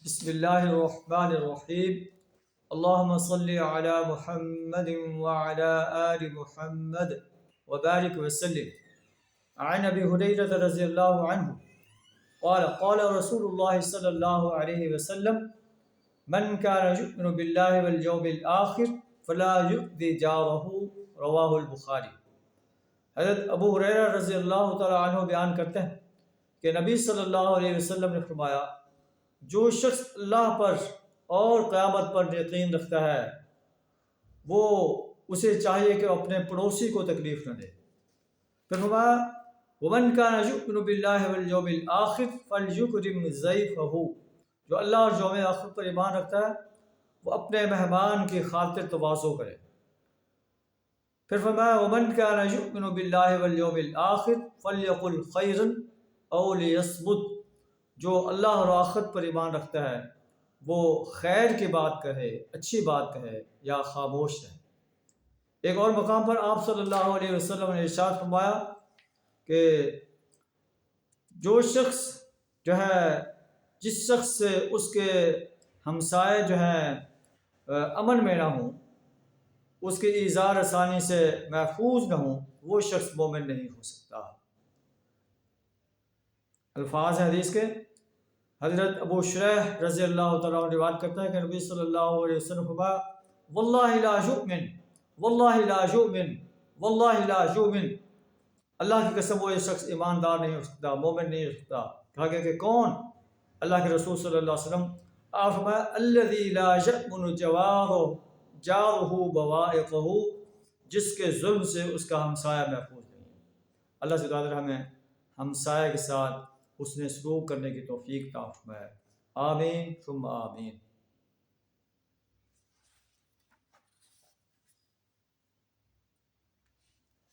بسم اللہ الرحمن الرحیم اللہم صلی علی محمد وعلی آل محمد وبارک وسلم عن ابی ہریرہ رضی اللہ عنہ قال قال رسول اللہ صلی اللہ علیہ وسلم من كان يؤمن بالله واليوم الآخر فلا يؤذي جارہ رواہ البخاری۔ حضرت ابو ہریرہ رضی اللہ تعالی عنہ بیان کرتے ہیں کہ نبی صلی اللہ علیہ وسلم نے فرمایا، جو شخص اللہ پر اور قیامت پر یقین رکھتا ہے وہ اسے چاہیے کہ اپنے پڑوسی کو تکلیف نہ دے۔ پھر فرمایا وَمَنْ كَانَ يُؤْمِنُ بِاللَّهِ وَالْيَوْمِ الْآخِرِ فَلْيُكْرِمْ ضَيْفَهُ، جو اللہ اور یوم آخر پر ایمان رکھتا ہے وہ اپنے مہمان کی خاطر تواضع کرے۔ پھر فرمایا وَمَنْ كَانَ يُؤْمِنُ بِاللَّهِ وَالْيَوْمِ الْآخِرِ فَلْيَقُلْ خَيْرًا أَوْ لِيَصْمُتْ، جو اللہ اور آخرت پر ایمان رکھتا ہے وہ خیر کی بات کہے، اچھی بات کہے یا خاموش رہے۔ ایک اور مقام پر آپ صلی اللہ علیہ وسلم نے ارشاد فرمایا کہ جو شخص جس شخص سے اس کے ہمسائے امن میں نہ ہوں، اس کی ایذا رسانی سے محفوظ نہ ہوں، وہ شخص مومن نہیں ہو سکتا۔ الفاظ ہیں حدیث کے، حضرت ابو شریح رضی اللہ تعالیٰ عنہ روایت کرتا ہے کہ نبی صلی اللہ علیہ وسلم فرمایا واللہ لا یؤمن واللہ لا یؤمن واللہ لا یؤمن، اللہ کی قسم وہ یہ شخص ایماندار نہیں ہو سکتا، مومن نہیں ہو سکتا۔ کہا گیا کہ کون؟ اللہ کے رسول صلی اللہ علیہ وسلم آپ فرمایا الذی لا یأمن جارہ بوائقہ، جس کے ظلم سے اس کا ہمسایہ محفوظ نہیں ہے۔ اللہ سے تعالیٰ ہمیں ہمسایہ کے ساتھ حسن سلوک کرنے کی توفیق عطا فرمائے۔ آمین ثم آمین۔